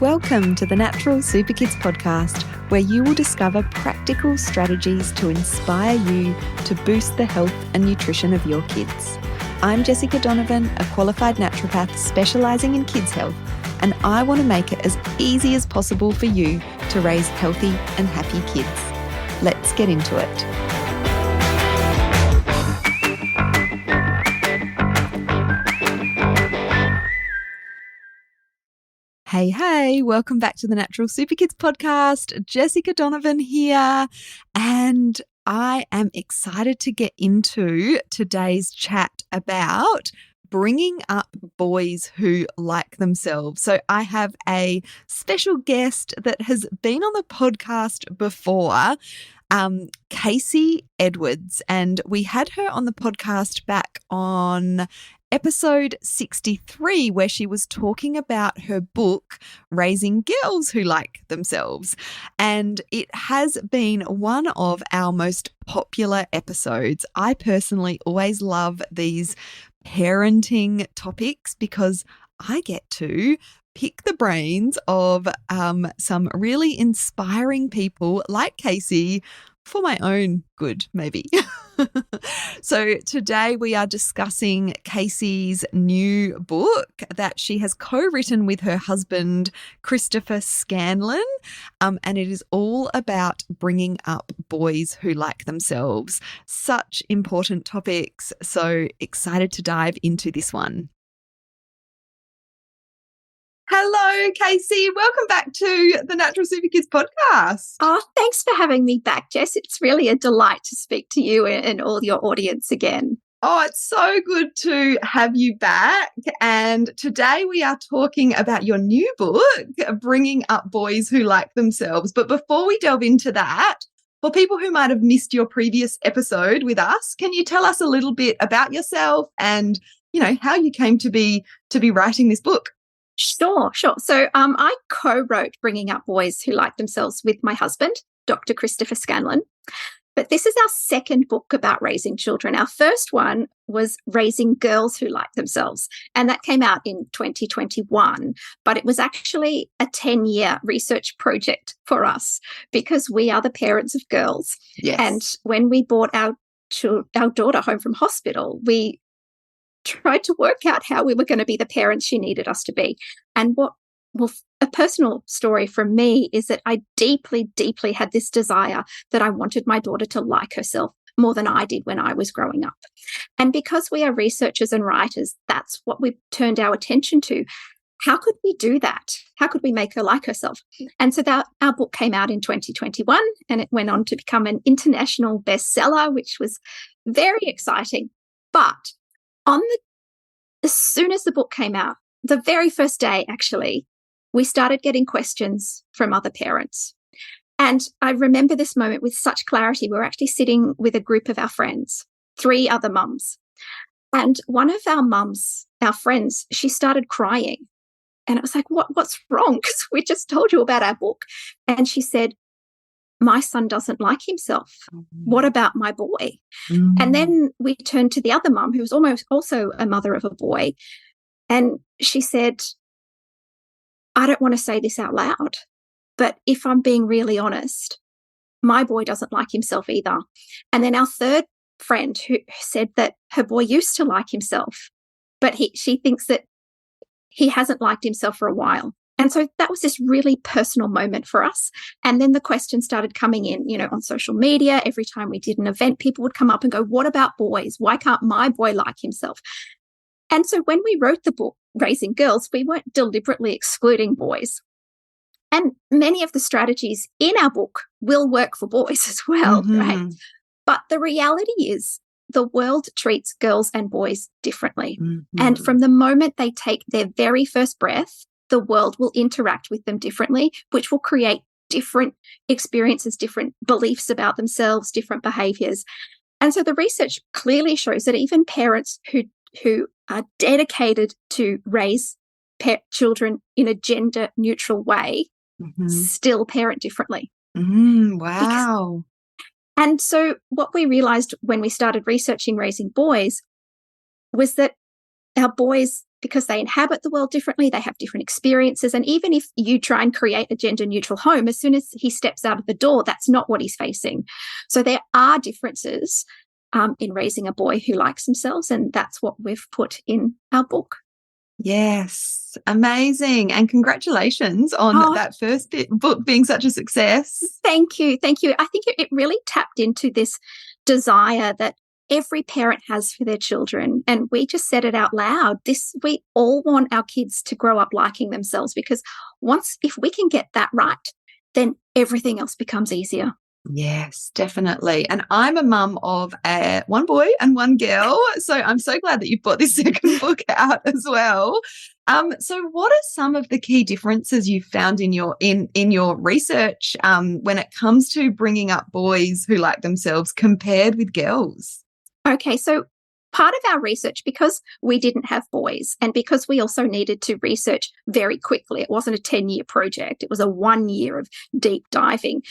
Welcome to the Natural Super Kids podcast, where you will discover practical strategies to inspire you to boost the health and nutrition of your kids. I'm Jessica Donovan, a qualified naturopath specialising in kids' health, and I want to make it as easy as possible for you to raise healthy and happy kids. Let's get into it. Hey, welcome back to the Natural Super Kids podcast. Jessica Donovan here, and I am excited to get into today's chat about bringing up boys who like themselves. So I have a special guest that has been on the podcast before, Kasey Edwards, and we had her on the podcast back on episode 63, where she was talking about her book, Raising Girls Who Like Themselves. And it has been one of our most popular episodes. I personally always love these parenting topics because I get to pick the brains of some really inspiring people like Kasey for my own good, maybe. So today we are discussing Kasey's new book that she has co-written with her husband, Christopher Scanlon, and it is all about bringing up boys who like themselves. Such important topics, so excited to dive into this one. Hello, Kasey. Welcome back to the Natural Super Kids podcast. Oh, thanks for having me back, Jess. It's really a delight to speak to you and all your audience again. Oh, it's so good to have you back. And today we are talking about your new book, Bringing Up Boys Who Like Themselves. But before we delve into that, for people who might have missed your previous episode with us, can you tell us a little bit about yourself and, how you came to be writing this book? Sure. So I co-wrote Bringing Up Boys Who Like Themselves with my husband, Dr. Christopher Scanlon. But this is our second book about raising children. Our first one was Raising Girls Who Like Themselves, and that came out in 2021. But it was actually a 10-year research project for us because we are the parents of girls. Yes. And when we brought our daughter home from hospital, we tried to work out how we were going to be the parents she needed us to be. And a personal story from me is that I deeply, deeply had this desire that I wanted my daughter to like herself more than I did when I was growing up. And because we are researchers and writers, that's what we turned our attention to. How could we do that? How could we make her like herself? And so our book came out in 2021, and it went on to become an international bestseller, which was very exciting. But as soon as the book came out, the very first day, actually, we started getting questions from other parents. And I remember this moment with such clarity. We were actually sitting with a group of our friends, 3 other mums. And one of our friends, she started crying. And it was like, what's wrong? Because we just told you about our book. And she said, my son doesn't like himself. What about my boy? Mm. And then we turned to the other mum, who was almost also a mother of a boy. And she said, I don't want to say this out loud, but if I'm being really honest, my boy doesn't like himself either. And then our third friend who said that her boy used to like himself, but she thinks that he hasn't liked himself for a while. And so that was this really personal moment for us. And then the questions started coming in, on social media. Every time we did an event, people would come up and go, what about boys? Why can't my boy like himself? And so when we wrote the book, Raising Girls, we weren't deliberately excluding boys. And many of the strategies in our book will work for boys as well, right? But the reality is the world treats girls and boys differently. And from the moment they take their very first breath, the world will interact with them differently, which will create different experiences, different beliefs about themselves, different behaviors. And so the research clearly shows that even parents who are dedicated to raise children in a gender neutral way still parent differently. Wow. And so what we realized when we started researching raising boys was that our boys because they inhabit the world differently, they have different experiences. And even if you try and create a gender-neutral home, as soon as he steps out of the door, that's not what he's facing. So there are differences in raising a boy who likes themselves, and that's what we've put in our book. Yes, amazing. And congratulations on that first book being such a success. Thank you. Thank you. I think it really tapped into this desire that every parent has for their children. And we just said it out loud. We all want our kids to grow up liking themselves, because if we can get that right, then everything else becomes easier. Yes, definitely. And I'm a mum of one boy and one girl, so I'm so glad that you've brought this second book out as well. So what are some of the key differences you've found in your research when it comes to bringing up boys who like themselves compared with girls? Okay, so part of our research, because we didn't have boys and because we also needed to research very quickly, it wasn't a 10-year project, it was a 1 year of deep diving.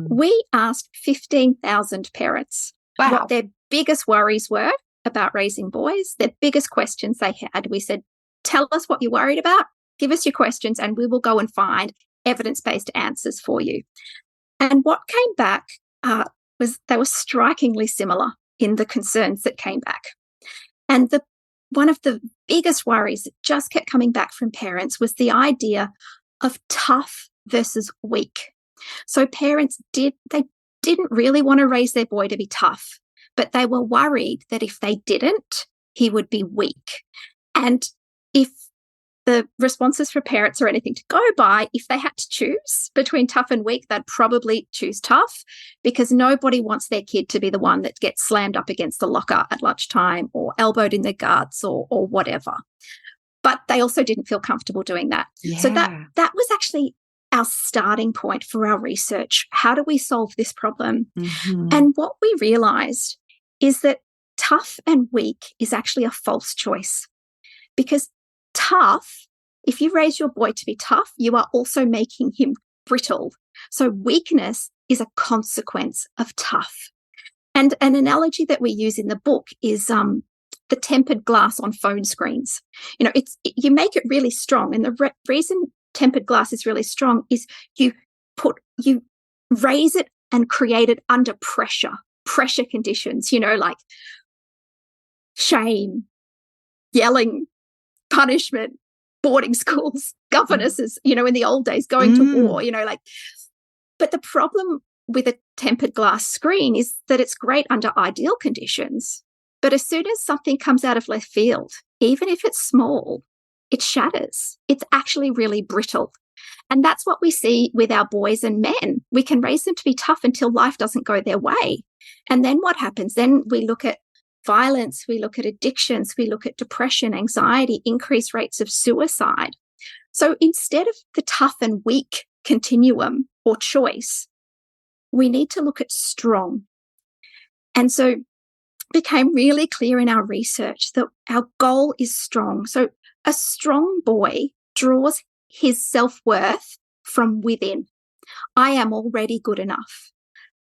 We asked 15,000 parents what their biggest worries were about raising boys, their biggest questions they had. We said, tell us what you're worried about, give us your questions, and we will go and find evidence-based answers for you. And what came back was they were strikingly similar in the concerns that came back. And one of the biggest worries that just kept coming back from parents was the idea of tough versus weak. So parents didn't really want to raise their boy to be tough, but they were worried that if they didn't, he would be weak. And if the responses for parents are anything to go by, if they had to choose between tough and weak, they'd probably choose tough, because nobody wants their kid to be the one that gets slammed up against the locker at lunchtime or elbowed in the guts or whatever. But they also didn't feel comfortable doing that. Yeah. So that was actually our starting point for our research. How do we solve this problem? And what we realized is that tough and weak is actually a false choice, because tough, if you raise your boy to be tough, you are also making him brittle. So weakness is a consequence of tough. And an analogy that we use in the book is the tempered glass on phone screens. You make it really strong, and the reason tempered glass is really strong is you raise it and create it under pressure conditions, like shame, yelling, punishment, boarding schools, governesses, in the old days, going to war, But the problem with a tempered glass screen is that it's great under ideal conditions. But as soon as something comes out of left field, even if it's small, it shatters. It's actually really brittle. And that's what we see with our boys and men. We can raise them to be tough until life doesn't go their way. And then what happens? Then we look at violence, we look at addictions, we look at depression, anxiety, increased rates of suicide. So instead of the tough and weak continuum or choice, we need to look at strong. And so it became really clear in our research that our goal is strong. So a strong boy draws his self-worth from within. I am already good enough.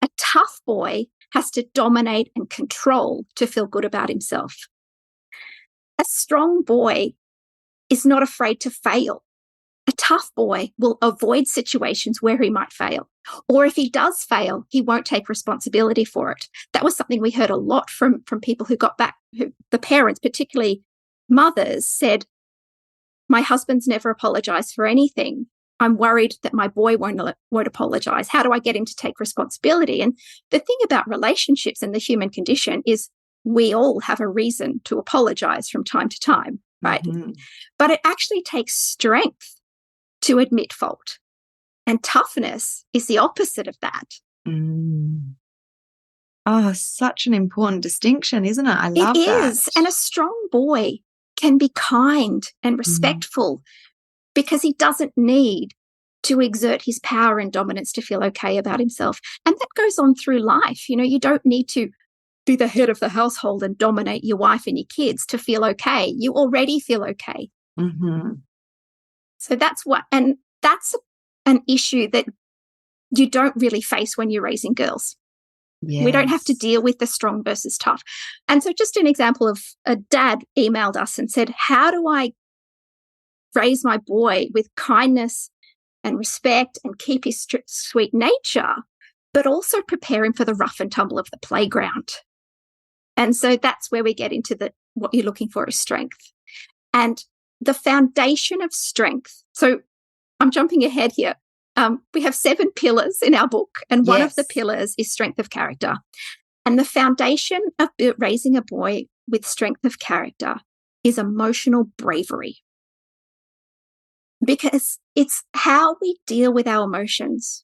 A tough boy has to dominate and control to feel good about himself. A strong boy is not afraid to fail. A tough boy will avoid situations where he might fail. Or if he does fail, he won't take responsibility for it. That was something we heard a lot from people who got back, the parents, particularly mothers, said, my husband's never apologized for anything. I'm worried that my boy won't apologize. How do I get him to take responsibility? And the thing about relationships and the human condition is we all have a reason to apologize from time to time, right? But it actually takes strength to admit fault. And toughness is the opposite of that. Oh, such an important distinction, isn't it? I love that. It is. And a strong boy can be kind and respectful because he doesn't need to exert his power and dominance to feel okay about himself. And that goes on through life. You don't need to be the head of the household and dominate your wife and your kids to feel okay. You already feel okay. So that's an issue that you don't really face when you're raising girls. Yes. We don't have to deal with the strong versus tough. And so just an example of a dad emailed us and said, how do I raise my boy with kindness and respect and keep his sweet nature, but also prepare him for the rough and tumble of the playground. And so that's where we get into what you're looking for is strength. And the foundation of strength. So I'm jumping ahead here. We have 7 pillars in our book, and one of the pillars is strength of character. And the foundation of raising a boy with strength of character is emotional bravery. Because it's how we deal with our emotions.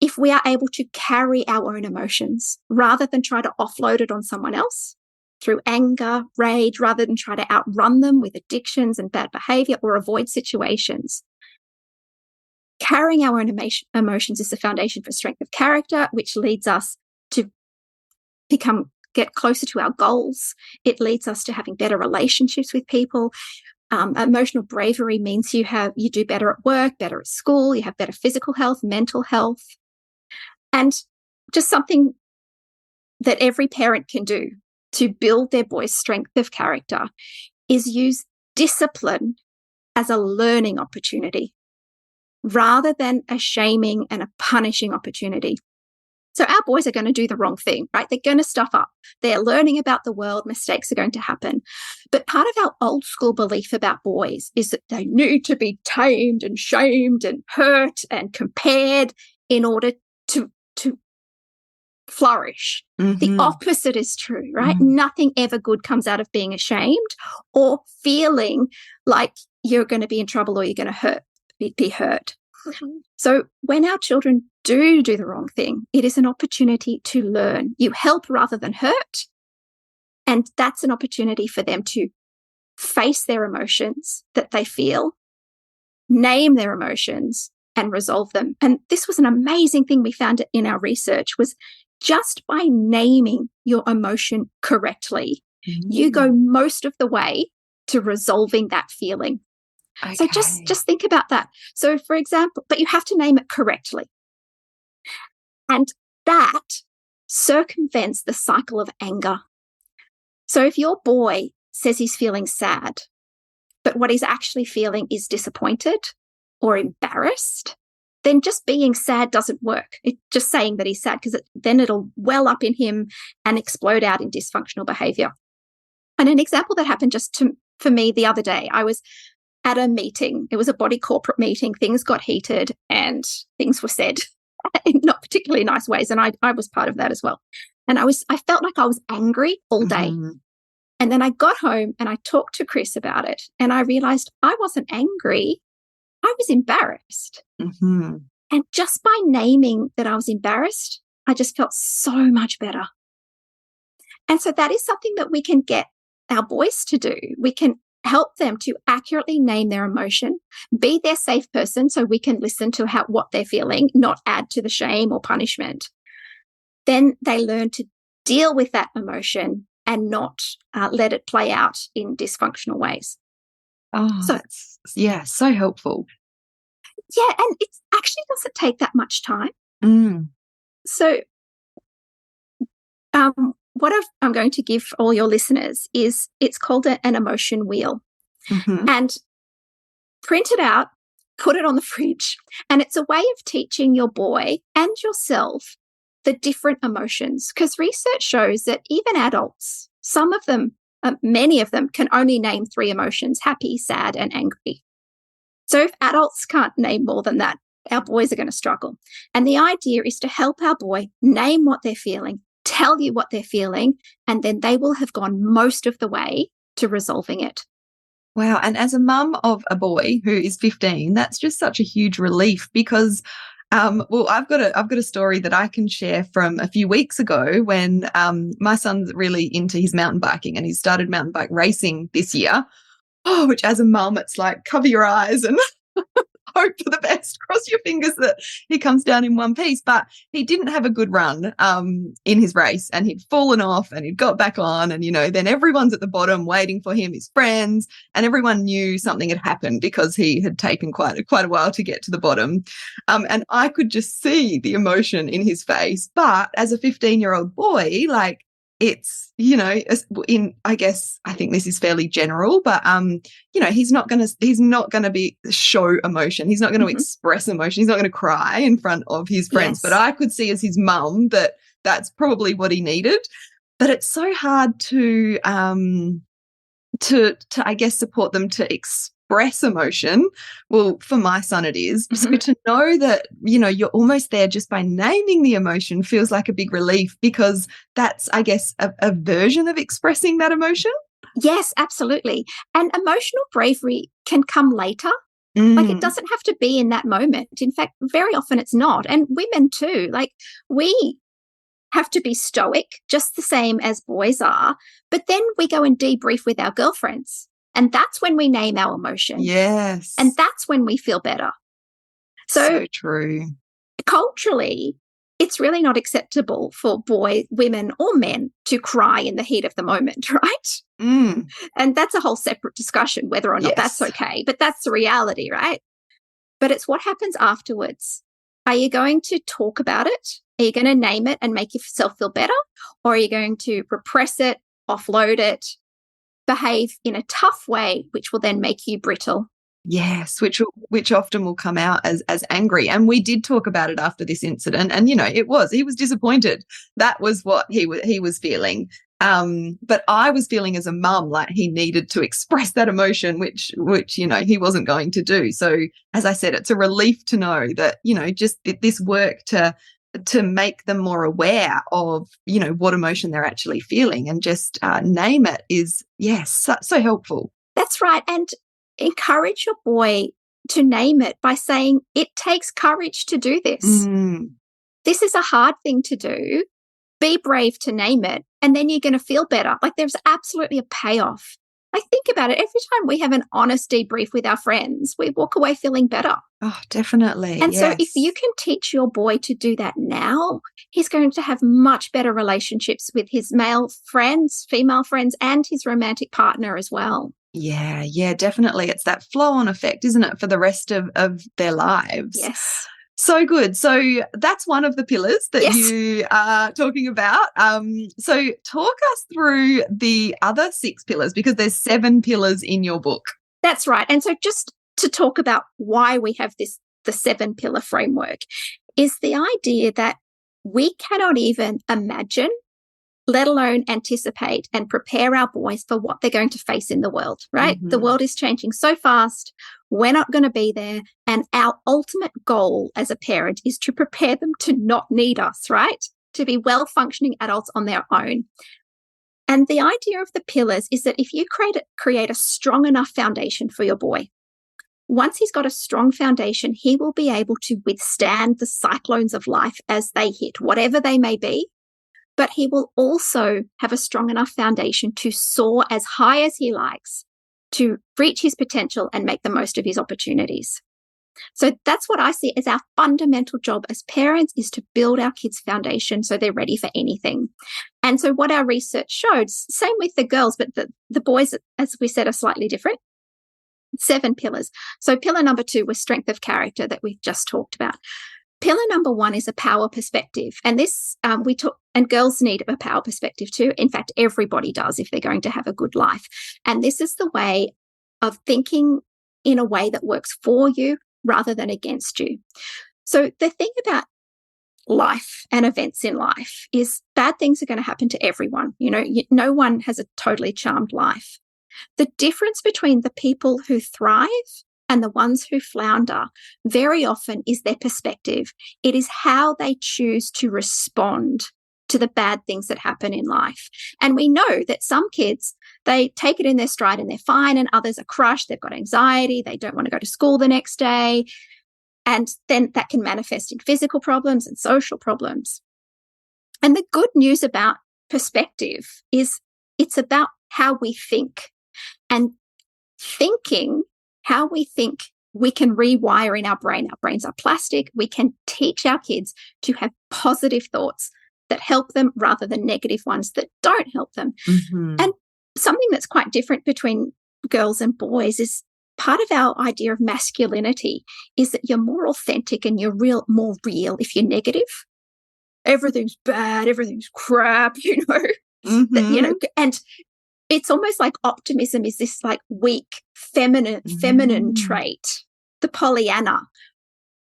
If we are able to carry our own emotions rather than try to offload it on someone else through anger, rage, rather than try to outrun them with addictions and bad behavior or avoid situations. Carrying our own emotions is the foundation for strength of character, which leads us to get closer to our goals. It leads us to having better relationships with people. Emotional bravery means you do better at work, better at school, you have better physical health, mental health. And just something that every parent can do to build their boy's strength of character is use discipline as a learning opportunity rather than a shaming and a punishing opportunity. So our boys are going to do the wrong thing, right? They're going to stuff up. They're learning about the world. Mistakes are going to happen. But part of our old school belief about boys is that they need to be tamed and shamed and hurt and compared in order to flourish. Mm-hmm. The opposite is true, right? Mm-hmm. Nothing ever good comes out of being ashamed or feeling like you're going to be in trouble or you're going to be hurt. Mm-hmm. So when our children do the wrong thing, it is an opportunity to learn. You help rather than hurt. And that's an opportunity for them to face their emotions that they feel, name their emotions, and resolve them. And this was an amazing thing we found in our research was just by naming your emotion correctly, you go most of the way to resolving that feeling. Okay. So just think about that. So for example, but you have to name it correctly. And that circumvents the cycle of anger. So if your boy says he's feeling sad, but what he's actually feeling is disappointed or embarrassed, then just being sad doesn't work. It's just saying that he's sad because then it'll well up in him and explode out in dysfunctional behavior. And an example that happened for me the other day, I was at a meeting. It was a body corporate meeting. Things got heated and things were said in not particularly nice ways. And I was part of that as well. And I felt like I was angry all day. Mm-hmm. And then I got home and I talked to Chris about it. And I realized I wasn't angry. I was embarrassed. Mm-hmm. And just by naming that I was embarrassed, I just felt so much better. And so that is something that we can get our boys to do. We can help them to accurately name their emotion, be their safe person so we can listen to what they're feeling, not add to the shame or punishment. Then they learn to deal with that emotion and not let it play out in dysfunctional ways. Oh, so so helpful. Yeah, and it actually doesn't take that much time. Mm. So what I'm going to give all your listeners is it's called an emotion wheel. Mm-hmm. And print it out, put it on the fridge, and it's a way of teaching your boy and yourself the different emotions, because research shows that even adults, some of them, many of them can only name 3 emotions: happy, sad, and angry. So if adults can't name more than that, our boys are going to struggle. And the idea is to help our boy name what they're feeling, tell you what they're feeling, and then they will have gone most of the way to resolving it. Wow. And as a mum of a boy who is 15, that's just such a huge relief because I've got a story that I can share from a few weeks ago when my son's really into his mountain biking and he started mountain bike racing this year. Oh, which as a mum, it's like cover your eyes and hope for the best, cross your fingers that he comes down in one piece. But he didn't have a good run in his race and he'd fallen off and he'd got back on and, then everyone's at the bottom waiting for him, his friends, and everyone knew something had happened because he had taken quite a while to get to the bottom. And I could just see the emotion in his face. But as a 15-year-old boy, like, it's, I guess, I think this is fairly general, but, he's not going to be show emotion. He's not going to express emotion. He's not going to cry in front of his friends. Yes. But I could see as his mum that that's probably what he needed. But it's so hard to I guess, support them to express emotion. Well, for my son it is. So to know that, you're almost there just by naming the emotion feels like a big relief, because that's, I guess, a version of expressing that emotion. Yes, absolutely. And emotional bravery can come later. Like, it doesn't have to be in that moment. In fact, very often it's not. And women too. Like, we have to be stoic, just the same as boys are. But then we go and debrief with our girlfriends. And that's when we name our emotion. Yes. And that's when we feel better. So true. Culturally, it's really not acceptable for women or men to cry in the heat of the moment, right? And that's a whole separate discussion, whether or not that's okay. But that's the reality, right? But it's what happens afterwards. Are you going to talk about it? Are you going to name it and make yourself feel better? Or are you going to repress it, offload it, behave in a tough way, which will then make you brittle? Yes, which often will come out as angry. And we did talk about it after this incident, and he was disappointed. That was what he was feeling. But I was feeling as a mum like he needed to express that emotion, which he wasn't going to do. So as I said, it's a relief to know that just this work to make them more aware of what emotion they're actually feeling, and just name it is so helpful. That's right. And encourage your boy to name it by saying, it takes courage to do this. This is a hard thing to do. Be brave to name it, and then you're going to feel better. Like, there's absolutely a payoff. Like, think about it. Every time we have an honest debrief with our friends, we walk away feeling better. Oh, definitely. And so if you can teach your boy to do that now, he's going to have much better relationships with his male friends, female friends, and his romantic partner as well. Yeah, definitely. It's that flow-on effect, isn't it, for the rest of their lives? Yes. So good. So that's one of the pillars that you are talking about. So talk us through the other 6 pillars, because there's 7 pillars in your book. That's right. And so just to talk about why we have the 7-pillar framework is the idea that we cannot even imagine, let alone anticipate and prepare our boys for what they're going to face in the world, right? The world is changing so fast. We're not going to be there. And our ultimate goal as a parent is to prepare them to not need us, right? To be well-functioning adults on their own. And the idea of the pillars is that if you create a strong enough foundation for your boy, once he's got a strong foundation, he will be able to withstand the cyclones of life as they hit, whatever they may be. But he will also have a strong enough foundation to soar as high as he likes, to reach his potential and make the most of his opportunities. So that's what I see as our fundamental job as parents, is to build our kids' foundation so they're ready for anything. And so what our research showed, same with the girls, but the boys, as we said, are slightly different. 7 pillars. So pillar number 2 was strength of character that we've just talked about. Pillar number 1 is a power perspective. And this and girls need a power perspective too. In fact, everybody does if they're going to have a good life. And this is the way of thinking in a way that works for you rather than against you. So the thing about life and events in life is bad things are going to happen to everyone. No one has a totally charmed life. The difference between the people who thrive and the ones who flounder very often is their perspective. It is how they choose to respond to the bad things that happen in life. And we know that some kids, they take it in their stride and they're fine, and others are crushed. They've got anxiety. They don't want to go to school the next day. And then that can manifest in physical problems and social problems. And the good news about perspective is it's about how we think. And thinking, how we think, we can rewire in our brain. Our brains are plastic. We can teach our kids to have positive thoughts that help them rather than negative ones that don't help them. And something that's quite different between girls and boys is part of our idea of masculinity is that you're more authentic and you're more real if you're negative. Everything's bad, everything's crap, Mm-hmm. And it's almost like optimism is this like weak, feminine trait, the Pollyanna.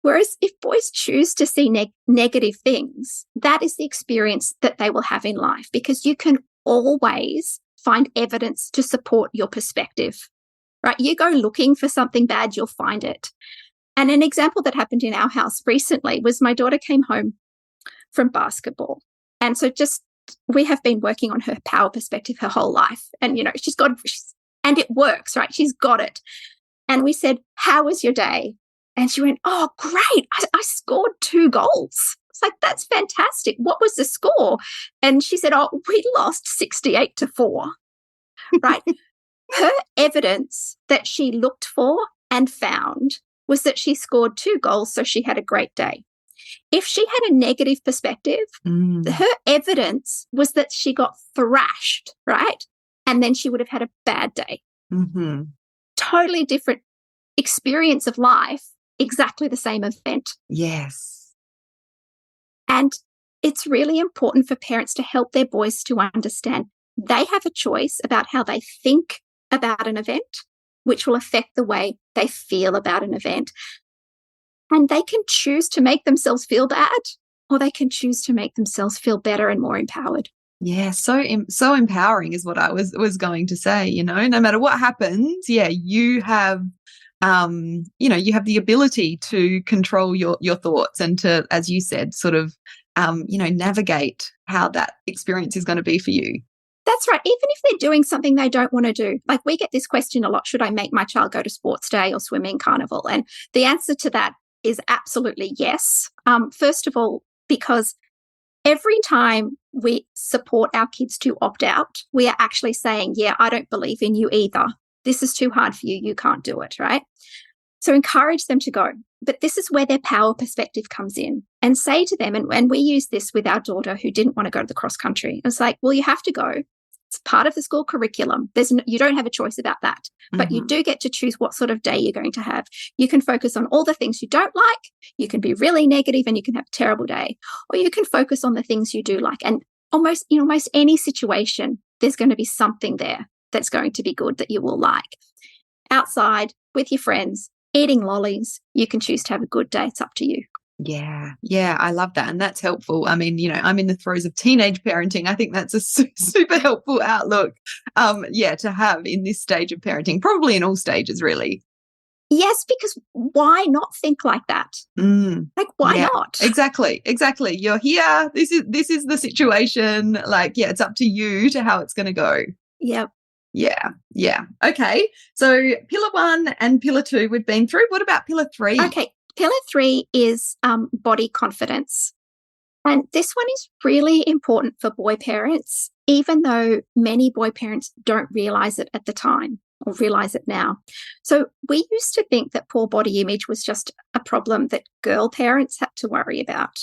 Whereas if boys choose to see negative things, that is the experience that they will have in life, because you can always find evidence to support your perspective, right? You go looking for something bad, you'll find it. And an example that happened in our house recently was my daughter came home from basketball. And so we have been working on her power perspective her whole life. And, and it works, right? She's got it. And we said, how was your day? And she went, oh, great. I scored 2 goals. It's like, that's fantastic. What was the score? And she said, oh, we lost 68-4, right? Her evidence that she looked for and found was that she scored 2 goals, so she had a great day. If she had a negative perspective, her evidence was that she got thrashed, right? And then she would have had a bad day. Mm-hmm. Totally different experience of life, exactly the same event. Yes. And it's really important for parents to help their boys to understand they have a choice about how they think about an event, which will affect the way they feel about an event. And they can choose to make themselves feel bad, or they can choose to make themselves feel better and more empowered. Yeah, so empowering is what I was going to say. No matter what happens, you have you have the ability to control your thoughts and to, as you said, sort of navigate how that experience is going to be for you. That's right. Even if they're doing something they don't want to do. Like, we get this question a lot: should I make my child go to sports day or swimming carnival? And the answer to that is absolutely yes. First of all, because every time we support our kids to opt out, we are actually saying, yeah, I don't believe in you either. This is too hard for you. You can't do it, right? So encourage them to go. But this is where their power perspective comes in, and say to them, and we use this with our daughter who didn't want to go to the cross country. It's like, well, you have to go. It's part of the school curriculum. You don't have a choice about that, but you do get to choose what sort of day you're going to have. You can focus on all the things you don't like. You can be really negative and you can have a terrible day, or you can focus on the things you do like. And almost any situation, there's going to be something there that's going to be good that you will like. Outside with your friends, eating lollies, you can choose to have a good day. It's up to you. Yeah, I love that. And that's helpful. I mean, I'm in the throes of teenage parenting. I think that's a super helpful outlook, to have in this stage of parenting, probably in all stages, really. Yes, because why not think like that? Like, why not? Exactly. You're here. This is the situation. Like, it's up to you to how it's going to go. Yep. Yeah. Okay. So pillar 1 and pillar 2 we've been through. What about pillar 3? Okay. Pillar 3 is body confidence. And this one is really important for boy parents, even though many boy parents don't realize it at the time or realize it now. So we used to think that poor body image was just a problem that girl parents had to worry about.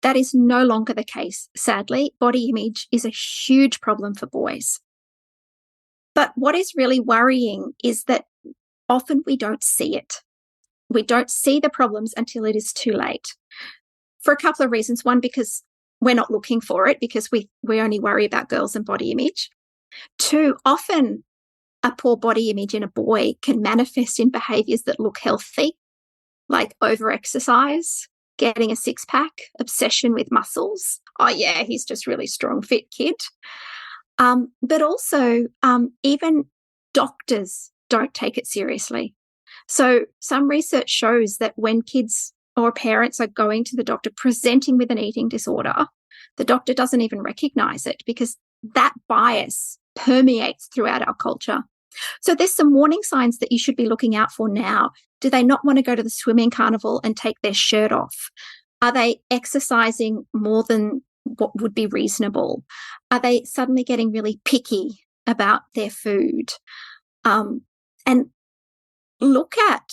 That is no longer the case. Sadly, body image is a huge problem for boys. But what is really worrying is that often we don't see it. We don't see the problems until it is too late, for a couple of reasons. One, because we're not looking for it, because we only worry about girls and body image. 2, often a poor body image in a boy can manifest in behaviours that look healthy, like over-exercise, getting a six-pack, obsession with muscles. Oh, yeah, he's just really strong, fit kid. But also, even doctors don't take it seriously. So some research shows that when kids or parents are going to the doctor presenting with an eating disorder, the doctor doesn't even recognize it, because that bias permeates throughout our culture. So there's some warning signs that you should be looking out for now. Do they not want to go to the swimming carnival and take their shirt off? Are they exercising more than what would be reasonable? Are they suddenly getting really picky about their food? And look at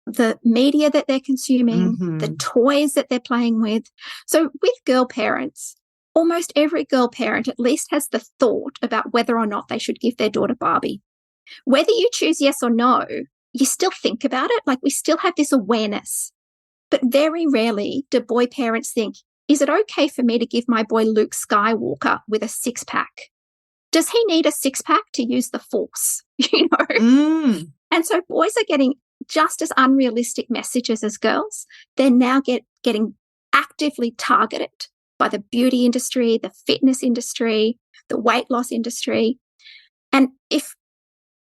the media that they're consuming, the toys that they're playing with. So with girl parents, almost every girl parent at least has the thought about whether or not they should give their daughter Barbie. Whether you choose yes or no, you still think about it. Like, we still have this awareness. But very rarely do boy parents think, is it okay for me to give my boy Luke Skywalker with a six-pack? Does he need a six-pack to use the Force? And so boys are getting just as unrealistic messages as girls. They're now getting actively targeted by the beauty industry, the fitness industry, the weight loss industry. And if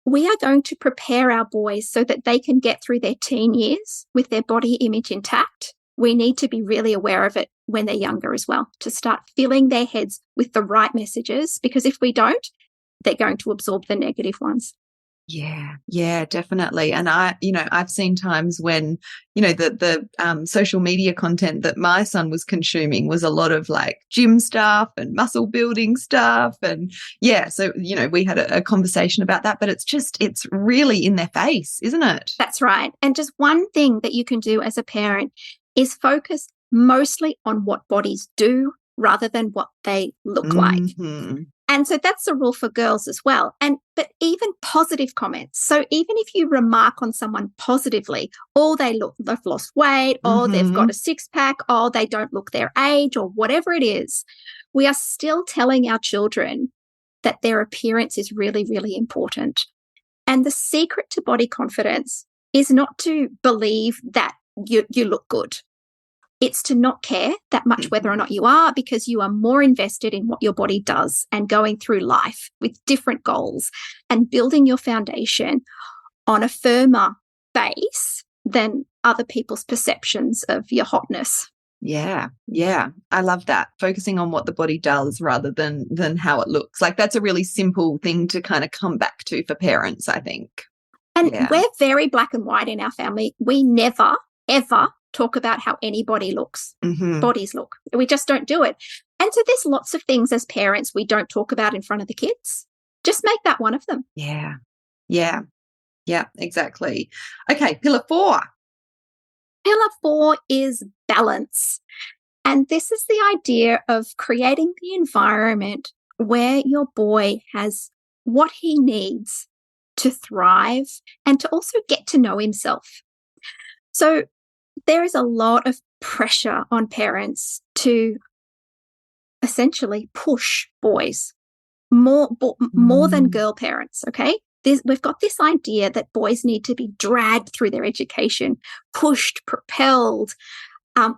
we are going to prepare our boys so that they can get through their teen years with their body image intact, we need to be really aware of it when they're younger as well, to start filling their heads with the right messages, because if we don't, they're going to absorb the negative ones. Yeah, definitely. And I've seen times when, the social media content that my son was consuming was a lot of like gym stuff and muscle building stuff. And so, we had a conversation about that, but it's really in their face, isn't it? That's right. And just one thing that you can do as a parent is focus mostly on what bodies do rather than what they look like. And so that's the rule for girls as well. But even positive comments. So even if you remark on someone positively, they've lost weight, they've got a six-pack, they don't look their age, or whatever it is, we are still telling our children that their appearance is really, really important. And the secret to body confidence is not to believe that you look good. It's to not care that much whether or not you are, because you are more invested in what your body does and going through life with different goals and building your foundation on a firmer base than other people's perceptions of your hotness. Yeah. I love that. Focusing on what the body does rather than how it looks. Like, that's a really simple thing to kind of come back to for parents, I think. And we're very black and white in our family. We never, ever talk about how anybody looks, bodies look. We just don't do it. And so there's lots of things as parents we don't talk about in front of the kids. Just make that one of them. Yeah, exactly. Okay, pillar 4. Pillar 4 is balance. And this is the idea of creating the environment where your boy has what he needs to thrive and to also get to know himself. So there is a lot of pressure on parents to essentially push boys more than girl parents, okay? We've got this idea that boys need to be dragged through their education, pushed, propelled,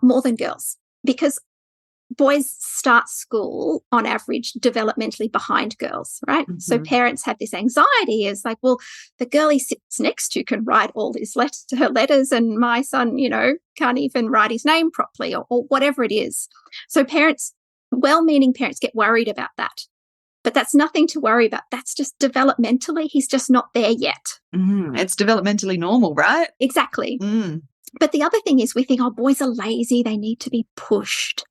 more than girls, because boys start school on average developmentally behind girls, right? So parents have this anxiety is like, well, the girl he sits next to can write all her letters, and my son, can't even write his name properly, or whatever it is. So well-meaning parents get worried about that. But that's nothing to worry about. That's just developmentally, he's just not there yet. It's developmentally normal, right? Exactly. But the other thing is we think, boys are lazy, they need to be pushed.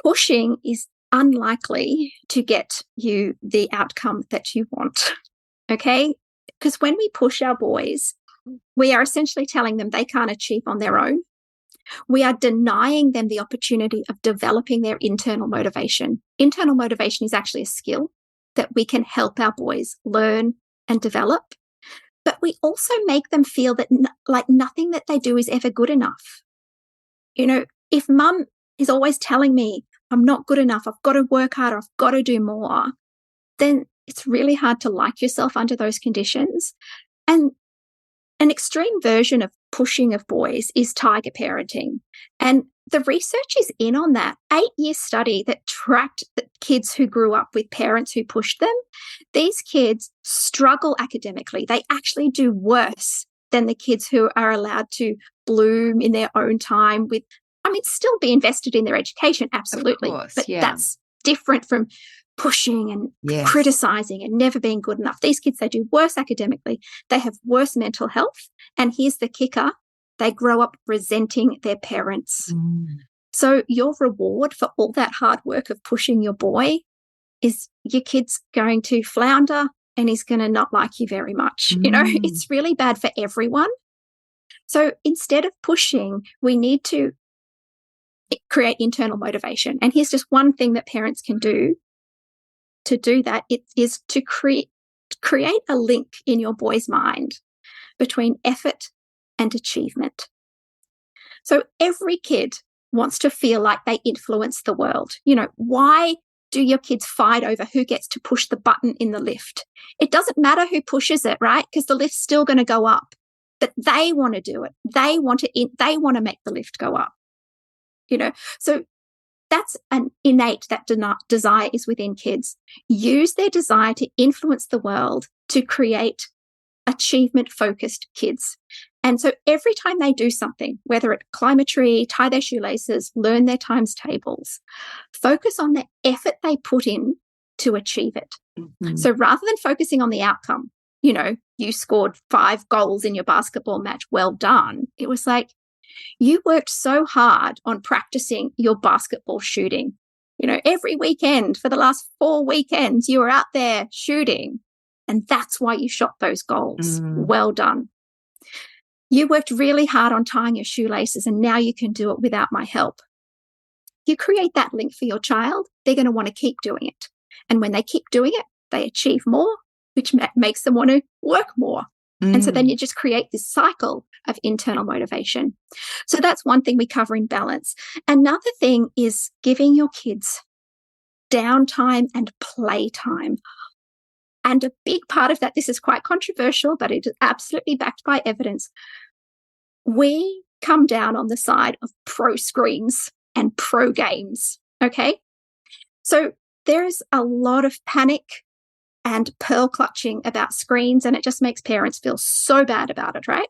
Pushing is unlikely to get you the outcome that you want, okay? Because when we push our boys, we are essentially telling them they can't achieve on their own. We are denying them the opportunity of developing their internal motivation. Internal motivation is actually a skill that we can help our boys learn and develop. But we also make them feel that nothing that they do is ever good enough. If mum is always telling me I'm not good enough, I've got to work harder, I've got to do more, then it's really hard to like yourself under those conditions. And an extreme version of pushing of boys is tiger parenting. And the research is in on that 8-year study that tracked the kids who grew up with parents who pushed them. These kids struggle academically. They actually do worse than the kids who are allowed to bloom in their own time still be invested in their education, absolutely. Of course, but that's different from pushing and criticizing and never being good enough. These kids, they do worse academically. They have worse mental health. And here's the kicker. They grow up resenting their parents. So your reward for all that hard work of pushing your boy is your kid's going to flounder and he's going to not like you very much. It's really bad for everyone. So instead of pushing, we need to create internal motivation. And here's just one thing that parents can do to do that. It is to create a link in your boy's mind between effort and achievement. So every kid wants to feel like they influence the world. You know, why do your kids fight over who gets to push the button in the lift? It doesn't matter who pushes it, right? Because the lift's still going to go up. But they want to do it. They want to make the lift go up. You know, so that's an innate, that desire is within kids. Use their desire to influence the world to create achievement-focused kids. And so every time they do something, whether it climb a tree, tie their shoelaces, learn their times tables, focus on the effort they put in to achieve it. Mm-hmm. So rather than focusing on the outcome, you know, you scored 5 goals in your basketball match, well done. It was like, you worked so hard on practicing your basketball shooting. You know, every weekend for the last 4 weekends, you were out there shooting. And that's why you shot those goals. Well done. You worked really hard on tying your shoelaces, and now you can do it without my help. You create that link for your child, they're going to want to keep doing it. And when they keep doing it, they achieve more, which makes them want to work more. And so then you just create this cycle of internal motivation. So that's one thing we cover in balance. Another thing is giving your kids downtime and playtime. And a big part of that, this is quite controversial, but it is absolutely backed by evidence. We come down on the side of pro screens and pro games, okay? So there's a lot of panic and pearl clutching about screens, and it just makes parents feel so bad about it, right?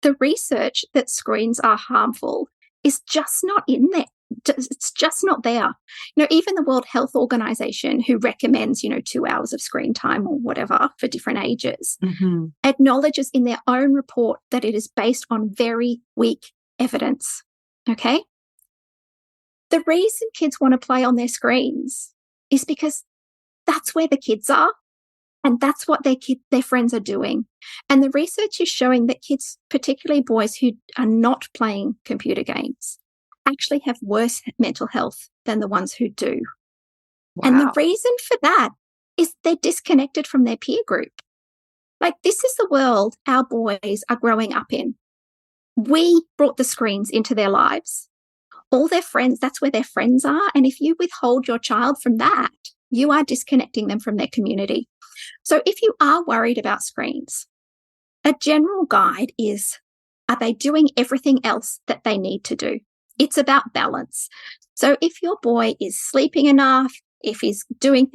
The research that screens are harmful is just not in there. It's just not there. You know, even the World Health Organization, who recommends, 2 hours of screen time or whatever for different ages, acknowledges in their own report that it is based on very weak evidence. Okay? The reason kids want to play on their screens is because that's where the kids are, and that's what their friends are doing. And the research is showing that kids, particularly boys who are not playing computer games, actually have worse mental health than the ones who do. Wow. And the reason for that is they're disconnected from their peer group. Like, this is the world our boys are growing up in. We brought the screens into their lives. All their friends, that's where their friends are. And if you withhold your child from that, you are disconnecting them from their community. So if you are worried about screens, a general guide is, are they doing everything else that they need to do? It's about balance. So if your boy is sleeping enough, if he's doing,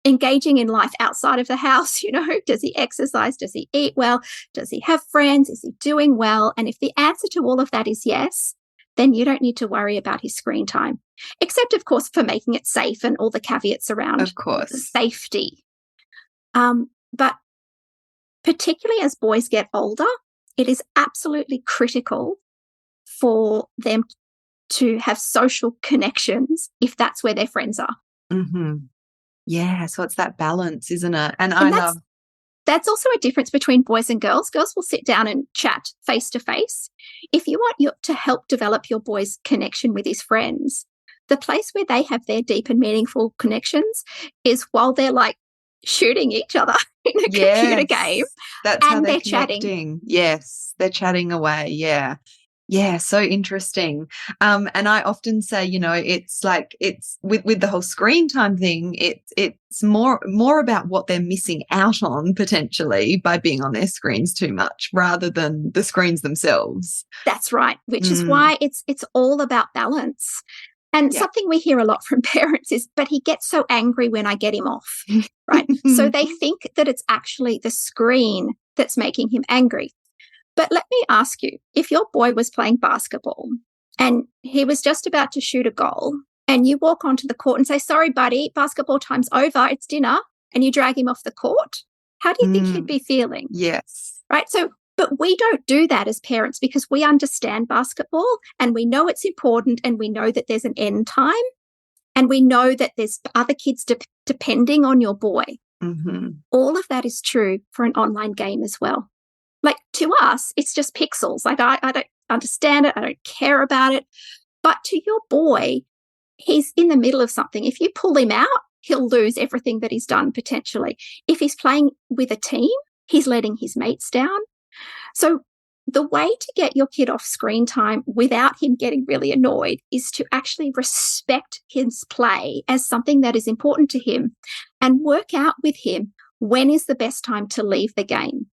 engaging in life outside of the house, does he exercise? Does he eat well? Does he have friends? Is he doing well? And if the answer to all of that is yes, then you don't need to worry about his screen time, except, of course, for making it safe and all the caveats around of course safety. But particularly as boys get older, it is absolutely critical for them to have social connections if that's where their friends are. Yeah, so it's that balance, isn't it? And that's also a difference between boys and girls. Girls will sit down and chat face to face. If you want to help develop your boy's connection with his friends, the place where they have their deep and meaningful connections is while they're like shooting each other in a computer game. That's how they're connecting. Chatting. Yes, they're chatting away. Yeah. Yeah, so interesting. And I often say, it's like, it's with the whole screen time thing, it's more about what they're missing out on potentially by being on their screens too much rather than the screens themselves. That's right, which is why it's all about balance. And something we hear a lot from parents is, but he gets so angry when I get him off, right? So they think that it's actually the screen that's making him angry. But let me ask you, if your boy was playing basketball and he was just about to shoot a goal and you walk onto the court and say, sorry, buddy, basketball time's over, it's dinner, and you drag him off the court, how do you think he'd be feeling? Yes. Right? So, but we don't do that as parents because we understand basketball and we know it's important and we know that there's an end time and we know that there's other kids depending on your boy. All of that is true for an online game as well. Like, to us, it's just pixels. Like, I don't understand it. I don't care about it. But to your boy, he's in the middle of something. If you pull him out, he'll lose everything that he's done potentially. If he's playing with a team, he's letting his mates down. So the way to get your kid off screen time without him getting really annoyed is to actually respect his play as something that is important to him and work out with him when is the best time to leave the game.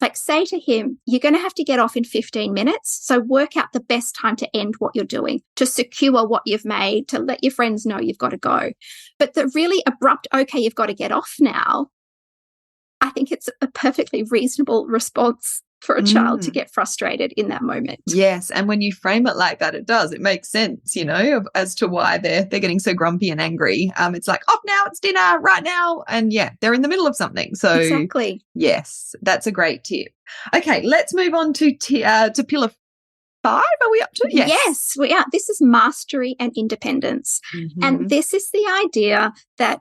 Like, say to him, you're going to have to get off in 15 minutes, so work out the best time to end what you're doing, to secure what you've made, to let your friends know you've got to go. But the really abrupt, okay, you've got to get off now, I think it's a perfectly reasonable response for a child to get frustrated in that moment. Yes, and when you frame it like that, it does. It makes sense, as to why they're getting so grumpy and angry. It's like, off now, it's dinner right now. And yeah, they're in the middle of something. So exactly. Yes, that's a great tip. Okay, let's move on to pillar 5. Are we up to? Yes, we are. This is mastery and independence. And this is the idea that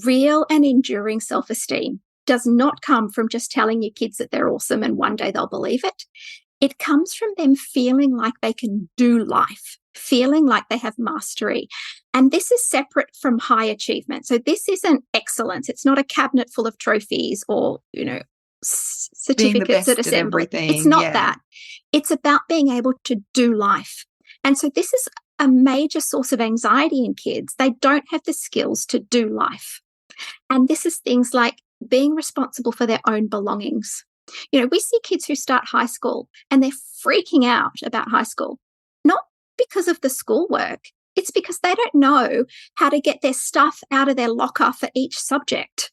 real and enduring self-esteem does not come from just telling your kids that they're awesome and one day they'll believe it. It comes from them feeling like they can do life, feeling like they have mastery. And this is separate from high achievement. So this isn't excellence. It's not a cabinet full of trophies or, certificates at assembly. It's not that. It's about being able to do life. And so this is a major source of anxiety in kids. They don't have the skills to do life. And this is things like being responsible for their own belongings. We see kids who start high school and they're freaking out about high school, not because of the schoolwork. It's because they don't know how to get their stuff out of their locker for each subject.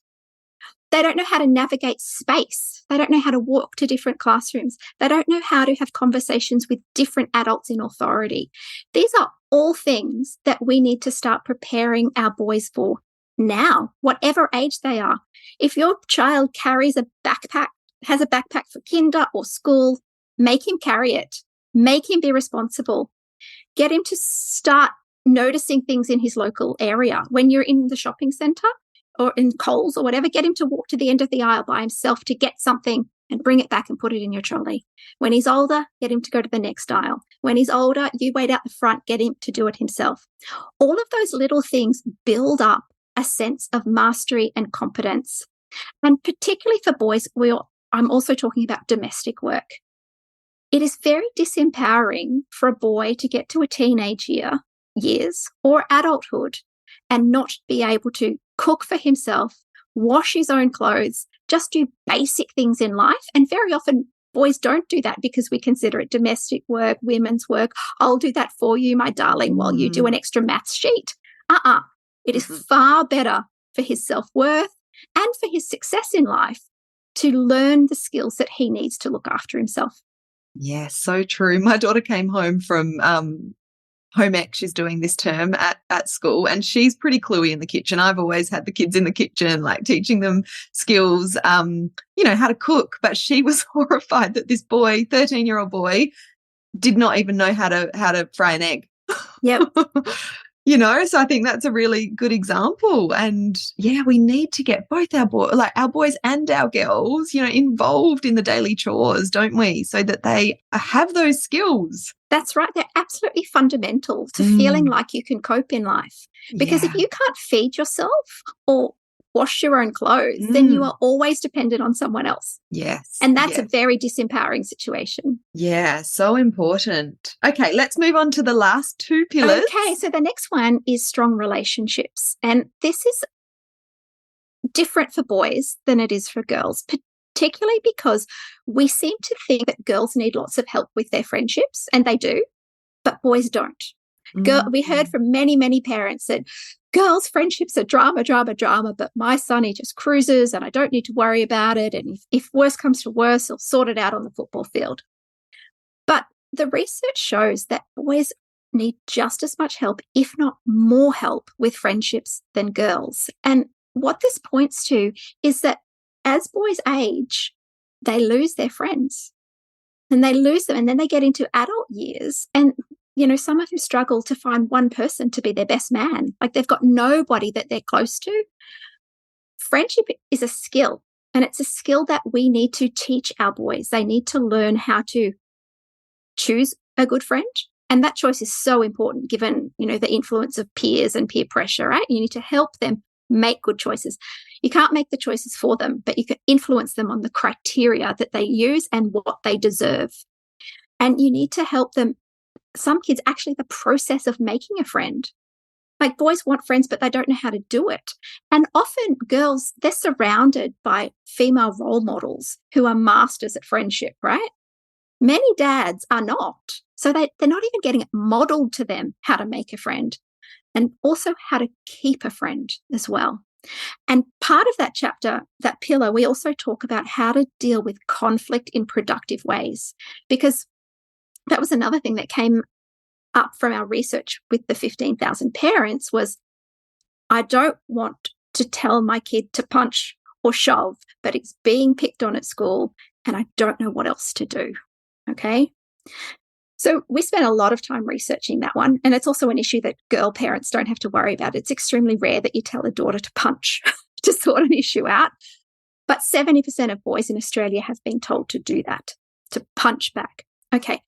They don't know how to navigate space. They don't know how to walk to different classrooms. They don't know how to have conversations with different adults in authority. These are all things that we need to start preparing our boys for now, whatever age they are. If your child carries a backpack, has a backpack for kinder or school, make him carry it. Make him be responsible. Get him to start noticing things in his local area. When you're in the shopping centre or in Coles or whatever, get him to walk to the end of the aisle by himself to get something and bring it back and put it in your trolley. When he's older, get him to go to the next aisle. When he's older, you wait out the front, get him to do it himself. All of those little things build up a sense of mastery and competence. And particularly for boys, I'm also talking about domestic work. It is very disempowering for a boy to get to a teenage years or adulthood and not be able to cook for himself, wash his own clothes, just do basic things in life. And very often boys don't do that because we consider it domestic work, women's work. I'll do that for you, my darling, while you do an extra maths sheet. It is far better for his self-worth and for his success in life to learn the skills that he needs to look after himself. Yeah, so true. My daughter came home from home ec she's doing this term at school, and she's pretty cluey in the kitchen. I've always had the kids in the kitchen, like teaching them skills, how to cook. But she was horrified that this boy, 13-year-old boy, did not even know how to fry an egg. Yep. So I think that's a really good example. And yeah, we need to get both our boys and our girls, involved in the daily chores, don't we? So that they have those skills. That's right. They're absolutely fundamental to feeling like you can cope in life. Because if you can't feed yourself or wash your own clothes, then you are always dependent on someone else. Yes. And that's a very disempowering situation. Yeah, so important. Okay, let's move on to the last 2 pillars. Okay, so the next one is strong relationships. And this is different for boys than it is for girls, particularly because we seem to think that girls need lots of help with their friendships, and they do, but boys don't. We heard from many, many parents that girls' friendships are drama, drama, drama, but my son, he just cruises and I don't need to worry about it. And if worse comes to worse, he'll sort it out on the football field. But the research shows that boys need just as much help, if not more help, with friendships than girls. And what this points to is that as boys age, they lose their friends and they lose them. And then they get into adult years and some of them struggle to find one person to be their best man. Like they've got nobody that they're close to. Friendship is a skill, and it's a skill that we need to teach our boys. They need to learn how to choose a good friend. And that choice is so important given, the influence of peers and peer pressure, right? You need to help them make good choices. You can't make the choices for them, but you can influence them on the criteria that they use and what they deserve. And you need to help them, some kids, actually the process of making a friend. Like, boys want friends, but they don't know how to do it. And often girls, they're surrounded by female role models who are masters at friendship, right? Many dads are not. So they're not even getting it modeled to them how to make a friend, and also how to keep a friend as well. And part of that chapter, that pillar, we also talk about how to deal with conflict in productive ways, because that was another thing that came up from our research with the 15,000 parents was, I don't want to tell my kid to punch or shove, but it's being picked on at school and I don't know what else to do. Okay. So we spent a lot of time researching that one. And it's also an issue that girl parents don't have to worry about. It's extremely rare that you tell a daughter to punch to sort an issue out. But 70% of boys in Australia have been told to do that, to punch back. Okay.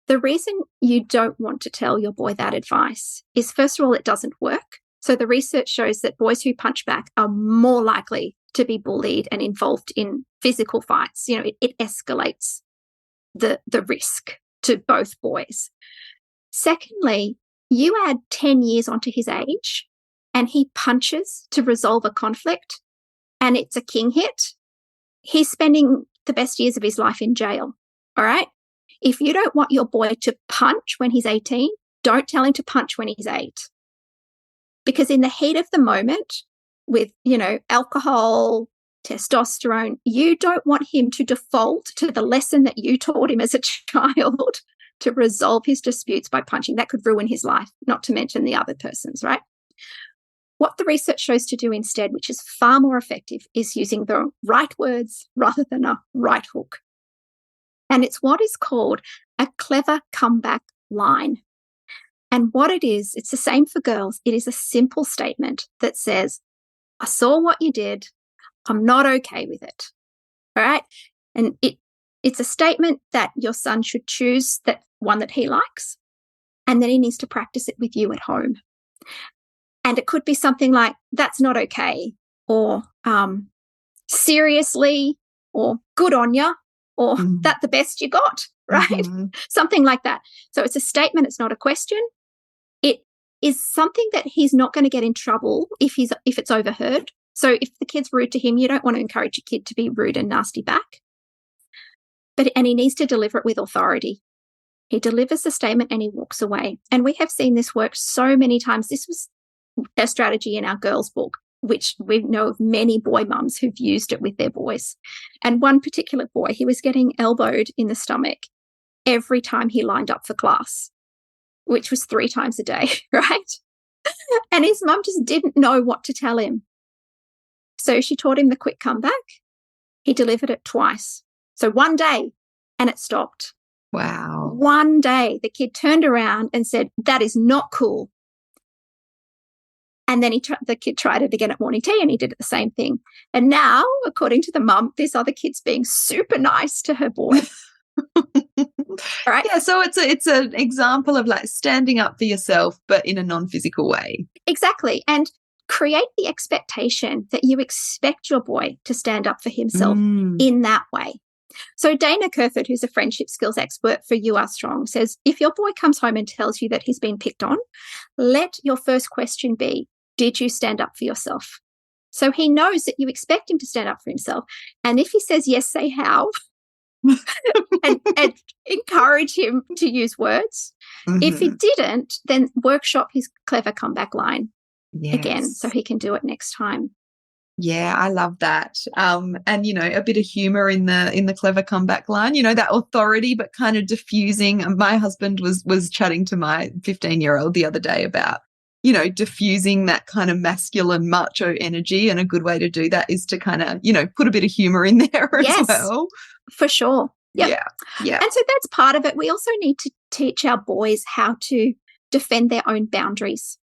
The reason you don't want to tell your boy that advice is, first of all, it doesn't work. So the research shows that boys who punch back are more likely to be bullied and involved in physical fights. You know, it escalates the risk to both boys. Secondly, you add 10 years onto his age and he punches to resolve a conflict and it's a king hit, he's spending the best years of his life in jail. All right? If you don't want your boy to punch when he's 18, don't tell him to punch when he's 8. Because in the heat of the moment, with, you know, alcohol, testosterone, you don't want him to default to the lesson that you taught him as a child to resolve his disputes by punching. That could ruin his life, not to mention the other person's, right? What the research shows to do instead, which is far more effective, is using the right words rather than a right hook. And it's what is called a clever comeback line. And what it is, it's the same for girls. It is a simple statement that says, I saw what you did. I'm not okay with it. All right. And it's a statement that your son should choose that one that he likes, and then he needs to practice it with you at home. And it could be something like, that's not okay, or seriously, or good on ya, or that the best you got, right? Mm-hmm. Something like that. So it's a statement. It's not a question. It is something that he's not going to get in trouble if it's overheard. So if the kid's rude to him, you don't want to encourage your kid to be rude and nasty back. And he needs to deliver it with authority. He delivers the statement and he walks away. And we have seen this work so many times. This was a strategy in our girls' book, which we know of many boy mums who've used it with their boys. And one particular boy, he was getting elbowed in the stomach every time he lined up for class, which was 3 times a day, right? And his mum just didn't know what to tell him. So she taught him the quick comeback. He delivered it twice. So one day, and it stopped. Wow. One day, the kid turned around and said, that is not cool. And then the kid tried it again at morning tea and he did it the same thing. And now, according to the mum, this other kid's being super nice to her boy. All right. Yeah, so it's an example of like standing up for yourself, but in a non-physical way. Exactly. And create the expectation that you expect your boy to stand up for himself in that way. So Dana Kerford, who's a friendship skills expert for You Are Strong, says, if your boy comes home and tells you that he's been picked on, let your first question be, did you stand up for yourself? So he knows that you expect him to stand up for himself. And if he says yes, say how. and encourage him to use words. Mm-hmm. If he didn't, then workshop his clever comeback line again so he can do it next time. Yeah, I love that. And, you know, a bit of humor in the clever comeback line, you know, that authority, but kind of diffusing. My husband was chatting to my 15-year-old the other day about, you know, diffusing that kind of masculine macho energy. And a good way to do that is to kind of, you know, put a bit of humor in there as well. For sure. Yep. Yeah. And so that's part of it. We also need to teach our boys how to defend their own boundaries.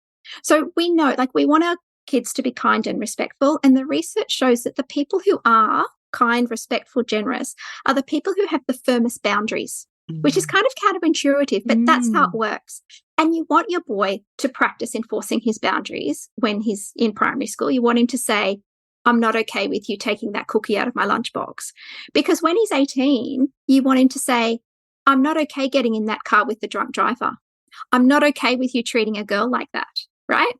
So we know, like, we want our kids to be kind and respectful. And the research shows that the people who are kind, respectful, generous are the people who have the firmest boundaries, which is kind of counterintuitive, but that's how it works. And you want your boy to practice enforcing his boundaries when he's in primary school. You want him to say, I'm not okay with you taking that cookie out of my lunchbox. Because when he's 18, you want him to say, I'm not okay getting in that car with the drunk driver. I'm not okay with you treating a girl like that, right?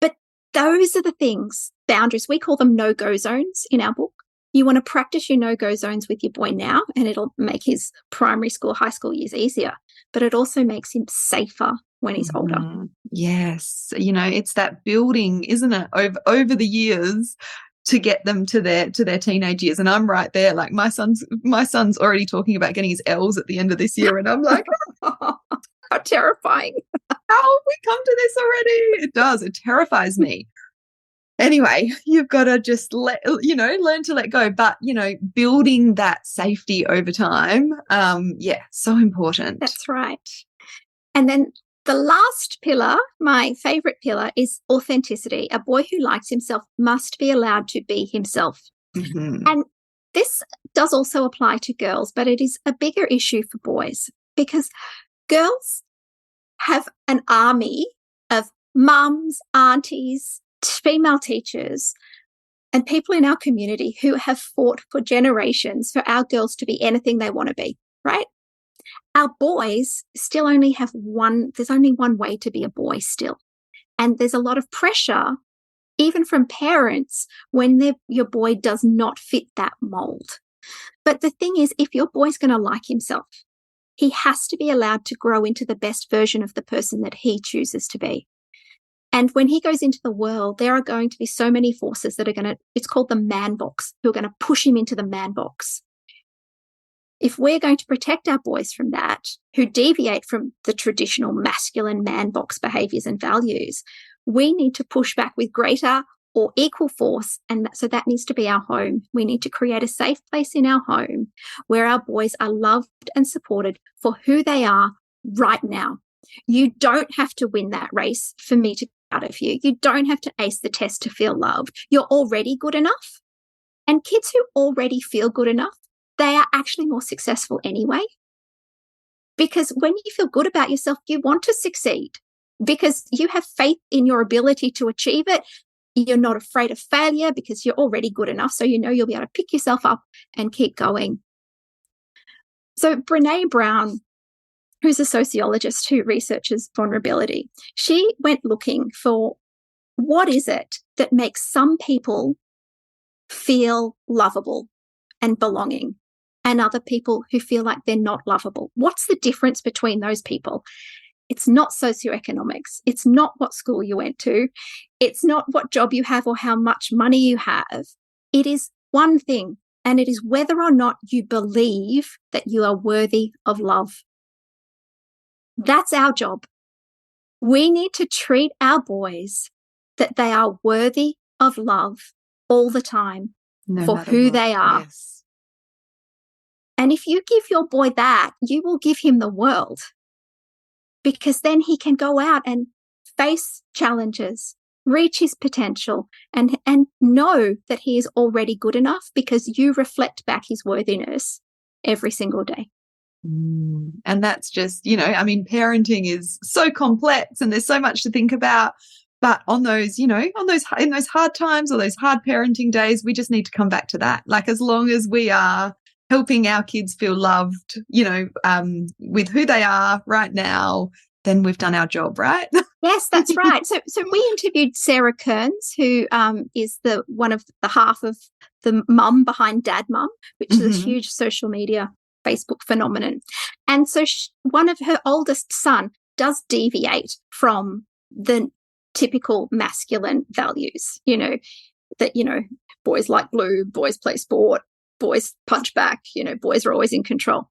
But those are the things, boundaries. We call them no-go zones in our book. You want to practice your no-go zones with your boy now, and it'll make his primary school, high school years easier, but it also makes him safer when he's older. Yes. It's that building, isn't it, over the years to get them to their teenage years. And I'm right there. Like my son's already talking about getting his L's at the end of this year. And I'm like, how terrifying. How have we come to this already? It does. It terrifies me. Anyway, you've got to just learn to let go. But, building that safety over time, so important. That's right. And then the last pillar, my favorite pillar, is authenticity. A boy who likes himself must be allowed to be himself. Mm-hmm. And this does also apply to girls, but it is a bigger issue for boys because girls have an army of mums, aunties, female teachers, and people in our community who have fought for generations for our girls to be anything they want to be, right? Our boys still only have there's only one way to be a boy still. And there's a lot of pressure, even from parents, when your boy does not fit that mold. But the thing is, if your boy's going to like himself, he has to be allowed to grow into the best version of the person that he chooses to be. And when he goes into the world, there are going to be so many forces that are it's called the man box, who are going to push him into the man box. If we're going to protect our boys from that, who deviate from the traditional masculine man box behaviors and values, we need to push back with greater or equal force. And so that needs to be our home. We need to create a safe place in our home where our boys are loved and supported for who they are right now. You don't have to win that race for me to get out of you. You don't have to ace the test to feel loved. You're already good enough. And kids who already feel good enough, they are actually more successful anyway. Because when you feel good about yourself, you want to succeed because you have faith in your ability to achieve it. You're not afraid of failure because you're already good enough. So you know you'll be able to pick yourself up and keep going. So Brené Brown, who's a sociologist who researches vulnerability, she went looking for what is it that makes some people feel lovable and belonging, and other people who feel like they're not lovable. What's the difference between those people? It's not socioeconomics. It's not what school you went to. It's not what job you have or how much money you have. It is one thing, and it is whether or not you believe that you are worthy of love. That's our job. We need to treat our boys that they are worthy of love all the time for who they are. Yes. And if you give your boy that, you will give him the world, because then he can go out and face challenges, reach his potential, and know that he is already good enough because you reflect back his worthiness every single day. And that's just, parenting is so complex and there's so much to think about. But on those, in those hard times or those hard parenting days, we just need to come back to that. Like, as long as we are helping our kids feel loved, with who they are right now, then we've done our job, right? Yes, that's right. So we interviewed Sarah Kearns, who is one of the half of the mum behind Dad Mum, which is a huge social media Facebook phenomenon. And so one of her oldest son does deviate from the typical masculine values, that, boys like blue, boys play sport, boys punch back, boys are always in control.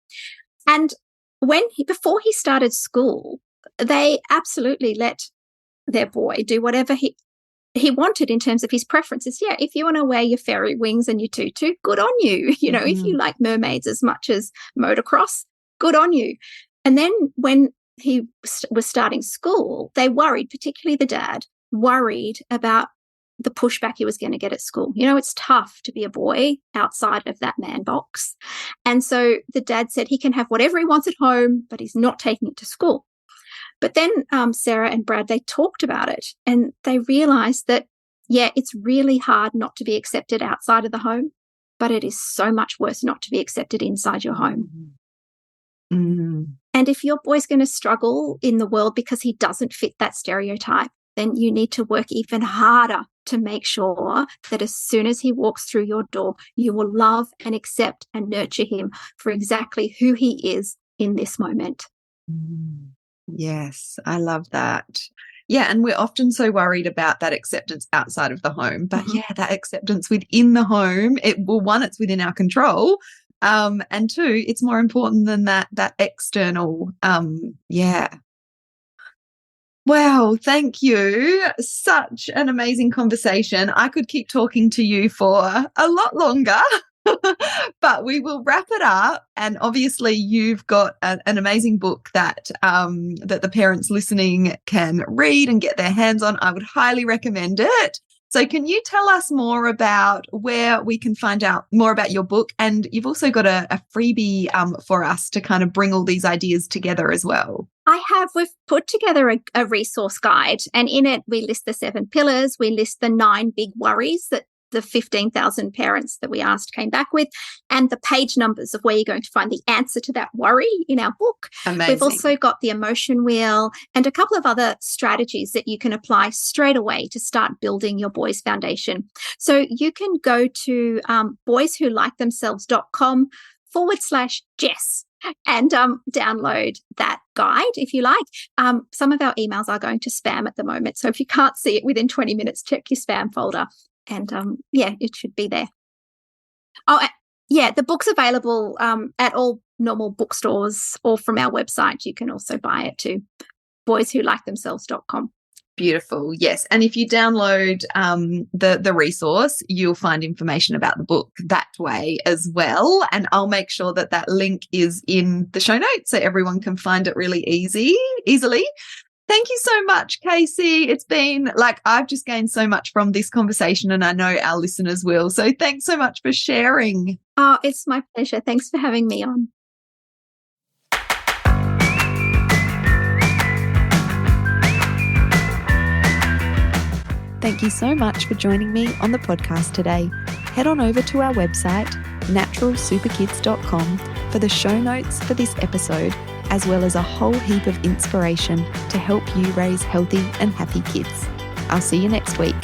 And before he started school, they absolutely let their boy do whatever he wanted in terms of his preferences. Yeah, if you want to wear your fairy wings and your tutu, good on you. If you like mermaids as much as motocross, good on you. And then when he was starting school, they worried, particularly the dad, worried about the pushback he was going to get at school. It's tough to be a boy outside of that man box. And so the dad said he can have whatever he wants at home, but he's not taking it to school. But then Sarah and Brad, they talked about it and they realized that, yeah, it's really hard not to be accepted outside of the home, but it is so much worse not to be accepted inside your home. Mm. And if your boy's going to struggle in the world because he doesn't fit that stereotype, then you need to work even harder to make sure that as soon as he walks through your door, you will love and accept and nurture him for exactly who he is in this moment. Yes, I love that. Yeah, and we're often so worried about that acceptance outside of the home. But yeah, that acceptance within the home, it's within our control. And two, it's more important than that external. Wow, thank you. Such an amazing conversation. I could keep talking to you for a lot longer. But we will wrap it up. And obviously, you've got an amazing book that the parents listening can read and get their hands on. I would highly recommend it. So can you tell us more about where we can find out more about your book? And you've also got a freebie for us to kind of bring all these ideas together as well. We've put together a resource guide, and in it we list the 7 pillars. We list the 9 big worries that the 15,000 parents that we asked came back with, and the page numbers of where you're going to find the answer to that worry in our book. Amazing. We've also got the emotion wheel and a couple of other strategies that you can apply straight away to start building your boys' foundation. So you can go to boyswholikethemselves.com/Jess and download that guide if you like. Some of our emails are going to spam at the moment, so if you can't see it within 20 minutes, check your spam folder. And it should be there. The book's available at all normal bookstores or from our website. You can also buy it to boyswholikethemselves.com. Beautiful. Yes. And if you download the resource, you'll find information about the book that way as well. And I'll make sure that link is in the show notes so everyone can find it really easily. Thank you so much, Kasey. It's been I've just gained so much from this conversation, and I know our listeners will. So thanks so much for sharing. Oh, it's my pleasure. Thanks for having me on. Thank you so much for joining me on the podcast today. Head on over to our website, naturalsuperkids.com, for the show notes for this episode, as well as a whole heap of inspiration to help you raise healthy and happy kids. I'll see you next week.